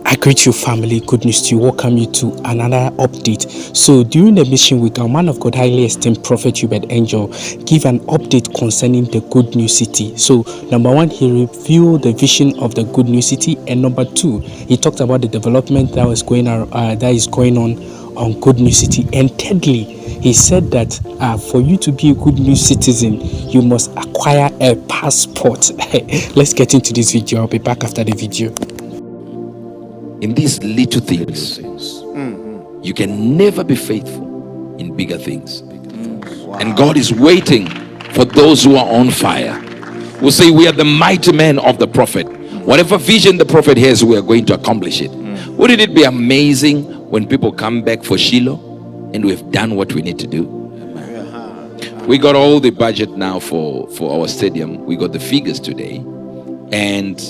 I greet you, family. Good news to you. Welcome you to another update. So, during the mission week, our man of God, highly esteemed Prophet Hubert Angel, give an update concerning the Good News City. So, number one, he revealed the vision of the Good News City, and number two, he talked about the development that is going on Good News City. And thirdly, he said that for you to be a good news citizen, you must acquire a passport. Let's get into this video. I'll be back after the video. In these little things, you can never be faithful in bigger things. Wow. And God is waiting for those who are on fire. We'll say we are the mighty men of the prophet. Whatever vision the prophet has, we are going to accomplish it. Wouldn't it be amazing when people come back for Shiloh and we've done what we need to do? We got all the budget now for our stadium. We got the figures today, and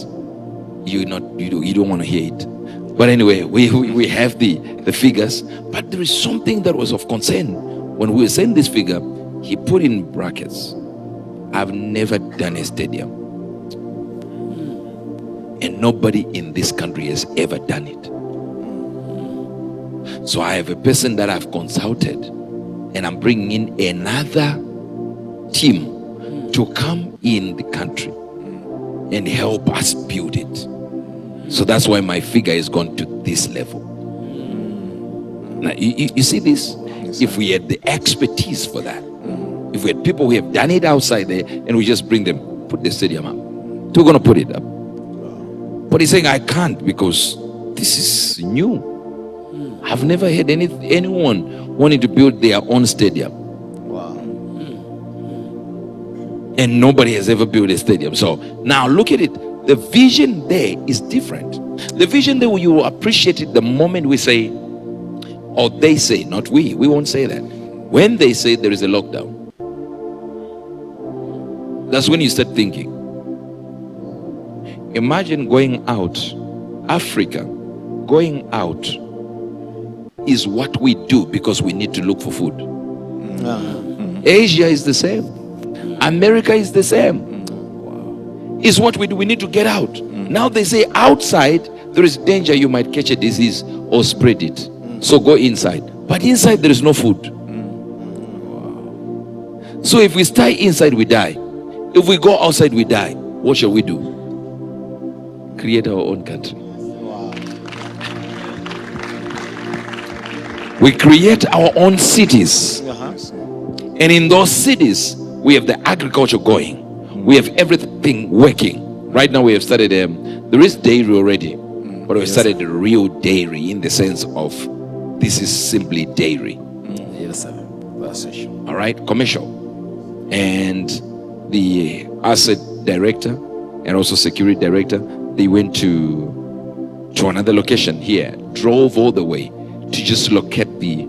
you don't want to hear it. But anyway, we have the figures. But there is something that was of concern. When we were saying this figure, he put in brackets, I've never done a stadium. And nobody in this country has ever done it. So I have a person that I've consulted, and I'm bringing in another team to come in the country and help us build it. So that's why my figure has gone to this level. Now, you see this? If we had the expertise for that, if we had people who have done it outside there, and we just bring them, put the stadium up, we're going to put it up. But he's saying, I can't, because this is new. I've never had anyone wanting to build their own stadium. Wow. And nobody has ever built a stadium. So now look at it. The vision there is different. The vision there, you will appreciate it the moment we say, or they say, not we won't say that. When they say there is a lockdown, that's when you start thinking. Imagine going out. Africa, going out is what we do because we need to look for food. Asia is the same. America is the same. Is what we do. We need to get out. Now they say outside there is danger, you might catch a disease or spread it. So go inside. But inside there is no food. So if we stay inside, we die. If we go outside, we die. What shall we do? Create our own country. We create our own cities. And in those cities, we have the agriculture going. We have everything working. Right now we have started, there is dairy already, but we started the real dairy in the sense of this is simply dairy. Yes, sir. All right, commercial. And the asset director and also security director, they went to another location here, drove all the way to just locate the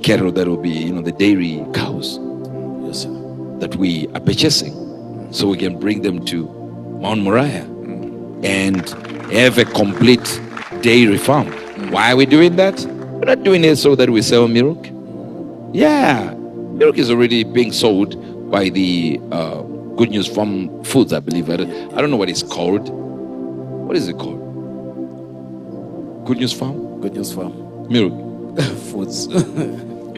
cattle that will be, the dairy cows. Yes, sir. That we are purchasing, so we can bring them to Mount Moriah and have a complete dairy farm. Why are we doing that? We're not doing it so that we sell milk. Yeah, milk is already being sold by the Good News Farm Foods, I believe. I don't know what it's called. What is it called? Good News Farm? Good News Farm. Milk. Foods.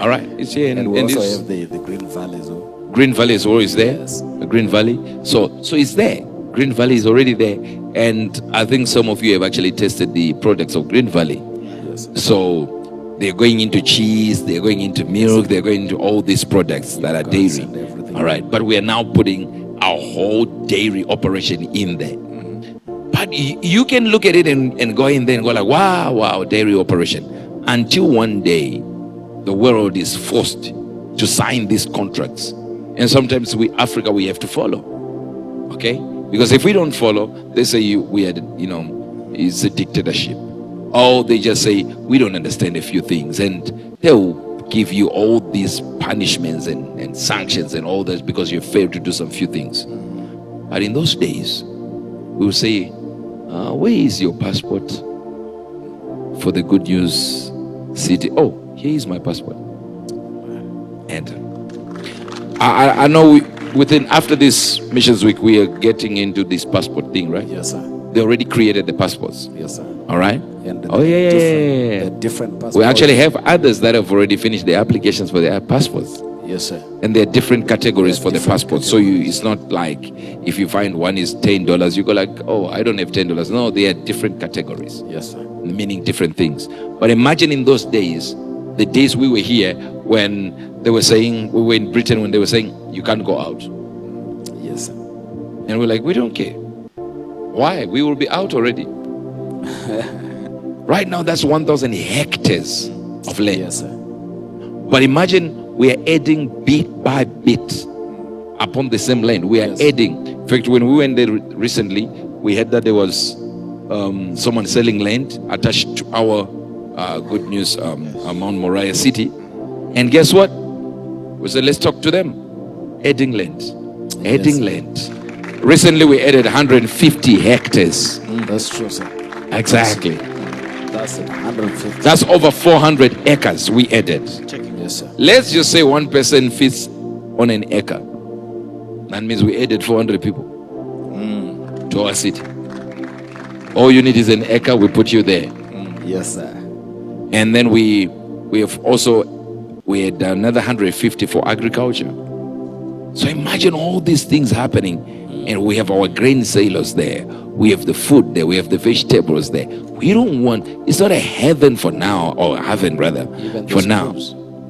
All right, it's here. And we also have the Green Valley as well. Green Valley is always there. Yes. The Green Valley. So it's there. Green Valley is already there. And I think some of you have actually tested the products of Green Valley. Yes. So they're going into cheese, they're going into milk, they're going into all these products that are dairy. All right. But we are now putting our whole dairy operation in there. But you can look at it and go in there and go like, wow, dairy operation. Until one day, the world is forced to sign these contracts. And sometimes Africa, we have to follow. Okay? Because if we don't follow, they say it's a dictatorship. Or they just say, we don't understand a few things. And they'll give you all these punishments and sanctions and all that because you failed to do some few things. But in those days, we will say, where is your passport for the Good News City? Oh, here is my passport. And I know after this missions week, we are getting into this passport thing, right? Yes, sir. They already created the passports. Yes, sir. All right? And Oh, yeah. different passports. We actually have others that have already finished their applications for their passports. Yes, sir. And there are different categories for the different passport. So it's not like if you find one is $10, you go like, oh, I don't have $10. No, they are different categories. Yes, sir. Meaning different things. But imagine in those days, the days we were here, when they were saying, we were in Britain, when they were saying, you can't go out. Yes, sir. And we're like, we don't care. Why? We will be out already. Right now, that's 1,000 hectares of land. Yes, sir. But imagine we are adding bit by bit upon the same land. We are adding. In fact, when we went there recently, we heard that there was someone selling land attached to our Good News Mount Moriah city. And guess what? We said, let's talk to them. Adding land. Adding land. Recently, we added 150 hectares. That's true, sir. Exactly. That's 150. That's over 400 acres we added. Yes, sir. Let's just say one person fits on an acre. That means we added 400 people to our city. All you need is an acre, we put you there. Yes, sir. And then we had another 150 for agriculture. So imagine all these things happening. And we have our grain silos there. We have the food there. We have the vegetables there. We don't want, it's not a heaven for now, or heaven rather, for now.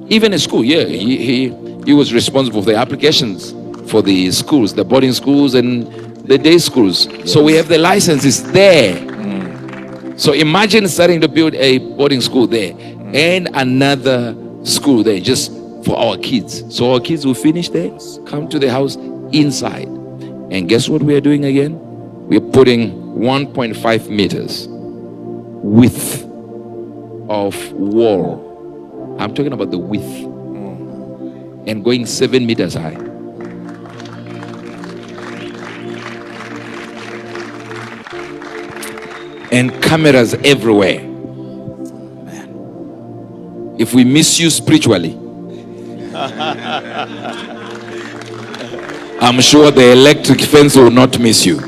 Even a school, yeah. He was responsible for the applications for the schools, the boarding schools and the day schools. Yes. So we have the licenses there. So imagine starting to build a boarding school there and another school there just for our kids. So our kids will finish there, come to the house inside. And guess what we are doing again? We're putting 1.5 meters width of wall. I'm talking about the width. And going 7 meters high. And cameras everywhere. If we miss you spiritually, I'm sure the electric fence will not miss you.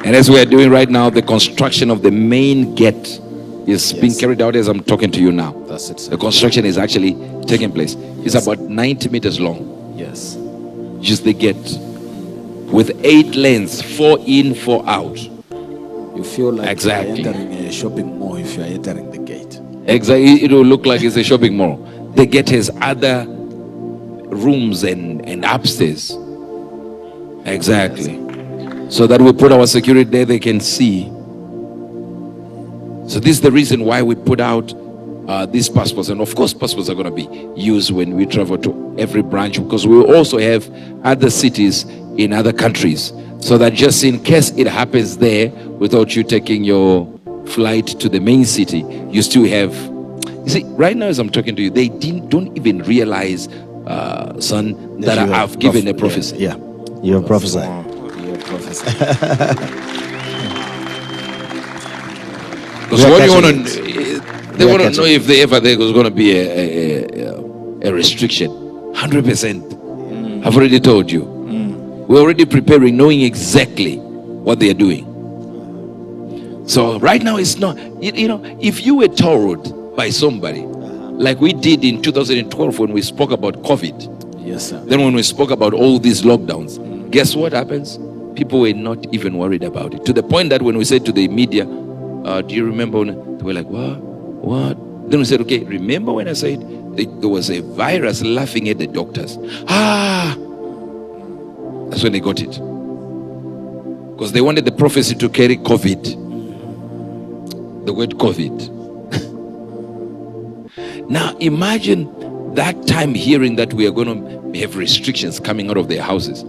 And as we are doing right now, the construction of the main gate is being carried out as I'm talking to you now. That's it, sir. The construction is actually taking place. It's about 90 meters long. Yes. Just the gate. With 8 lanes, 4 in, 4 out. You feel like you're entering a shopping mall if you're entering the gate. Exactly. It will look like it's a shopping mall. The gate has other rooms and upstairs. Exactly. So that we put our security there, they can see. So this is the reason why we put out these passports. And of course, passports are going to be used when we travel to every branch, because we also have other cities in other countries. So that just in case it happens there, without you taking your flight to the main city, you still have. You see, right now as I'm talking to you, they don't even realize, son, that I've given a prophecy. Yeah, you're prophesying. You're prophesying. Because what you want to, they want to know if there's going to be a restriction. 100%. I've already told you. We're already preparing, knowing exactly what they are doing. So right now it's not, if you were told by somebody, like we did in 2012 when we spoke about COVID. Yes, sir. Then when we spoke about all these lockdowns, guess what happens? People were not even worried about it. To the point that when we said to the media, do you remember when they were like, what? Then we said, okay, remember when I said there was a virus laughing at the doctors? That's when they got it. Because they wanted the prophecy to carry COVID. The word COVID. Now imagine that time hearing that we are going to have restrictions coming out of our houses.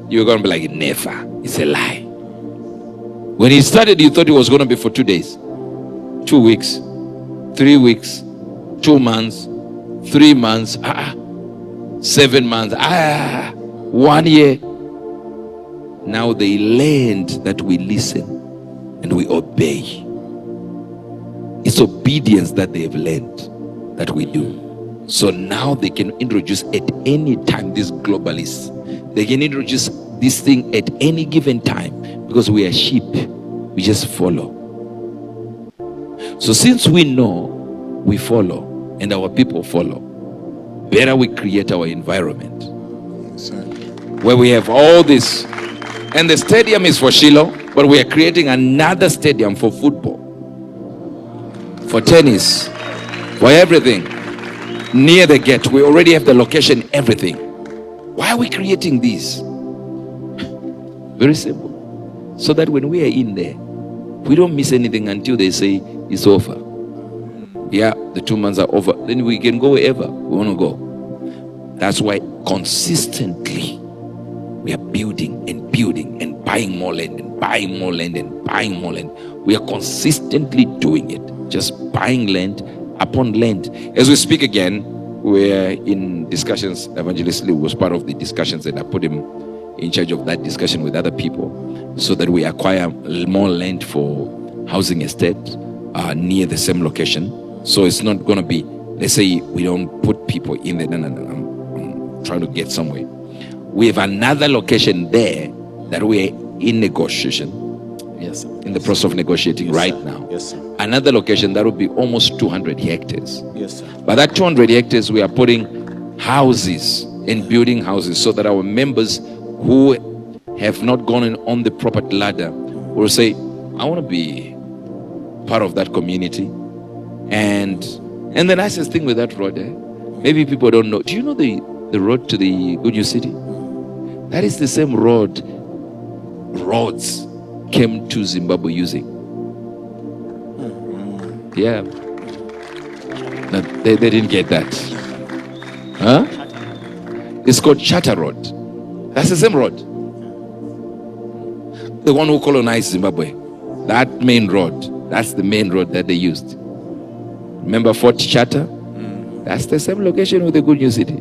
You're going to be like, never. It's a lie. When it started, you thought it was going to be for 2 days, 2 weeks, 3 weeks, 2 months, 3 months, 7 months, 1 year. Now they learned that we listen and we obey. It's obedience that they've learned that we do. So now they can introduce at any time, these globalists, they can introduce this thing at any given time, because we are sheep. We just follow. So since we know, we follow, and our people follow, better we create our environment where we have all this. And the stadium is for Shiloh, but we are creating another stadium for football, for tennis, for everything. Near the gate, we already have the location, everything. Why are we creating these? Very simple. So that when we are in there, we don't miss anything until they say it's over. Yeah, the 2 months are over. Then we can go wherever we want to go. That's why consistently we are building and building and buying more land and buying more land and buying more land. We are consistently doing it. Just buying land upon land. As we speak again, we're in discussions. Evangelist Lee was part of the discussions, and I put him in charge of that discussion with other people, so that we acquire more land for housing estate near the same location. So it's not going to be, let's say we don't put people in there. No. I'm trying to get somewhere. We have another location there that we are in negotiation. Yes, sir. In the process of negotiating right now. Yes, sir. Another location that will be almost 200 hectares. Yes, sir. But that 200 hectares, we are putting houses and building houses, so that our members who have not gone on the property ladder will say, I want to be part of that community. And the nicest thing with that road, maybe people don't know. Do you know the road to the Good News City? That is the same road roads came to Zimbabwe using. Yeah. No, they didn't get that. Huh? It's called Charter Road. That's the same road. The one who colonized Zimbabwe. That main road. That's the main road that they used. Remember Fort Charter? That's the same location with the Good News City.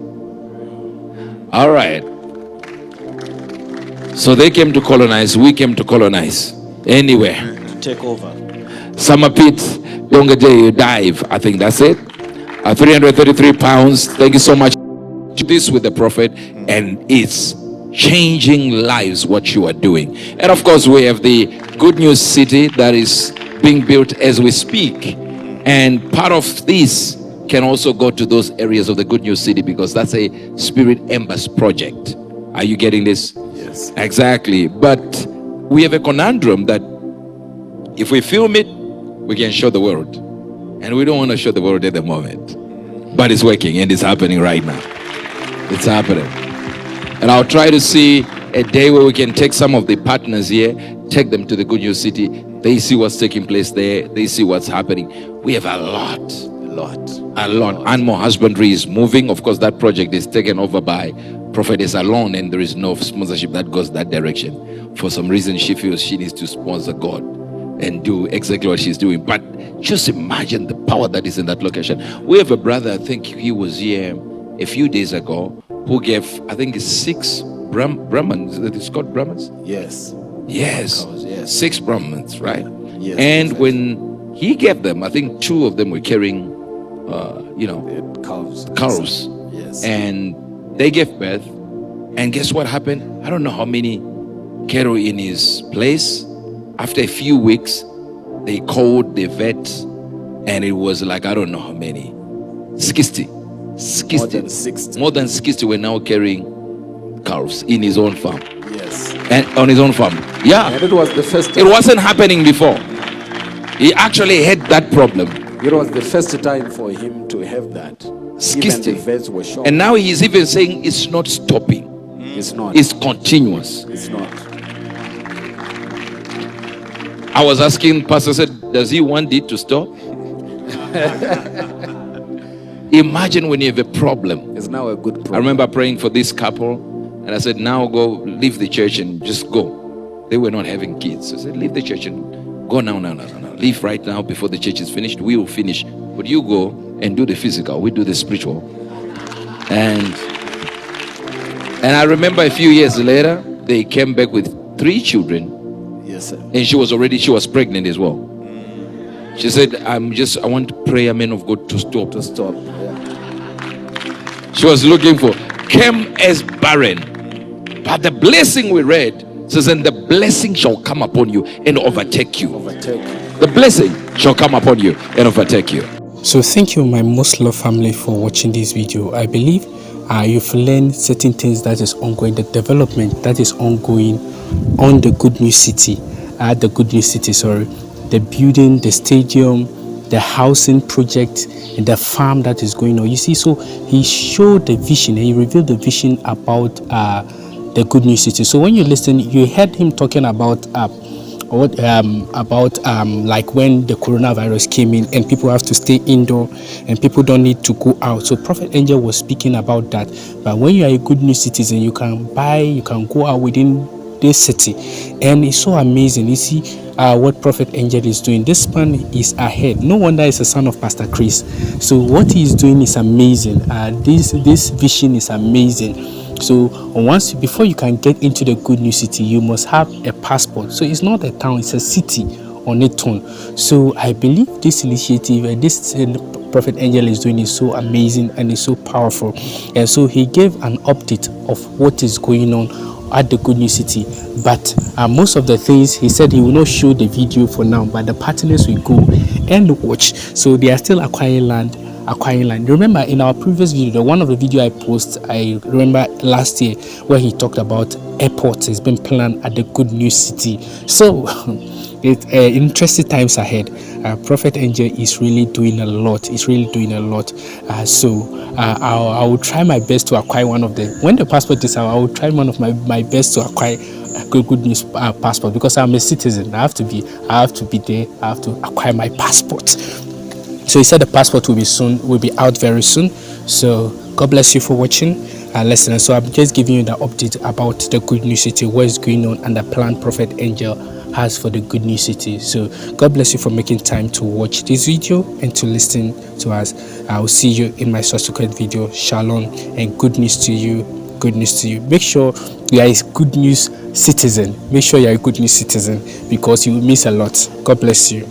All right. So they came to colonize. We came to colonize. Anywhere. To take over. Summer Pit, Dongaday Dive. I think that's it. 333 pounds. Thank you so much. This with the prophet, and it's changing lives what you are doing. And of course, we have the Good News City that is being built as we speak. And part of this can also go to those areas of the Good News City, because that's a Spirit Embassy project. Are you getting this? Yes. Exactly. But we have a conundrum that if we film it, we can show the world. And we don't want to show the world at the moment. But it's working, and it's happening right now. It's happening. And I'll try to see a day where we can take some of the partners here, take them to the Good News City. They see what's taking place there. They see what's happening. We have a lot. Animal husbandry is moving. Of course, that project is taken over by Prophetess alone, and there is no sponsorship that goes that direction. For some reason, she feels she needs to sponsor God and do exactly what she's doing. But just imagine the power that is in that location. We have a brother, I think he was here a few days ago, who gave, I think it's 6 Brahmins. It's called Brahmins? Yes. Yes. Yes. 6 Brahmins, right? Yes. And when he gave them, I think 2 of them were carrying, cows. Yes. And they gave birth. And guess what happened? I don't know how many cattle in his place. After a few weeks, they called the vet, and it was like, I don't know how many. 60. More than 60 were now carrying cows in his own farm. Yes. And on his own farm. Yeah. And it was the first It time. wasn't happening before. He actually had that problem. It was the first time for him to have that. Even 60. the vets were shocked. And now he's even saying it's not stopping. It's not. It's continuous. It's not. I was asking Pastor, said, does he want it to stop? Imagine when you have a problem. It's now a good problem. I remember praying for this couple, and I said, now go leave the church and just go. They were not having kids. So I said, leave the church and go now. Leave right now before the church is finished. We will finish. But you go and do the physical. We do the spiritual. And I remember a few years later, they came back with 3 children. Yes, sir. And she was pregnant as well. She said, I want prayer men of God to stop. To stop. Yeah. She was looking for, came as barren, But the blessing we read says, and the blessing shall come upon you and overtake you. The blessing shall come upon you and overtake you. So thank you, my most loved family, for watching this video. I believe you've learned certain things that is ongoing, the development that is ongoing on the Good News City, the building, the stadium, the housing project, and the farm that is going on. You see, so he showed the vision, he revealed the vision about the Good News City. So when you listen, you heard him talking about like when the coronavirus came in and people have to stay indoor and people don't need to go out. So Prophet Angel was speaking about that. But when you are a Good News citizen, you can go out within this city, and it's so amazing. You see what Prophet Angel is doing. This man is ahead. No wonder he's a son of Pastor Chris. So what he is doing is amazing. This vision is amazing. So before you can get into the Good News City, you must have a passport. So it's not a town, it's a city on its own. So I believe this initiative and this Prophet Angel is doing is so amazing and is so powerful. And so he gave an update of what is going on at the Good News City. But most of the things he said he will not show the video for now, but the partners will go and watch. So they are still acquiring land. Remember in our previous video, one of the video I post, I remember last year, where he talked about airports has been planned at the Good News City. So it's interesting times ahead. Prophet Angel is really doing a lot. I will try my best to acquire one of the, when the passport is out, I will try one of my best to acquire a Good News passport, because I'm a citizen. I have to be there. I have to acquire my passport. So he said the passport will be out very soon. So God bless you for watching and listening. So I'm just giving you the update about the Good News City, what is going on, and the plan Prophet Angel has for the Good News City. So God bless you for making time to watch this video and to listen to us. I will see you in my subsequent video. Shalom and good news to you. Good news to you. Make sure you are a Good News citizen. Make sure you are a Good News citizen, because you will miss a lot. God bless you.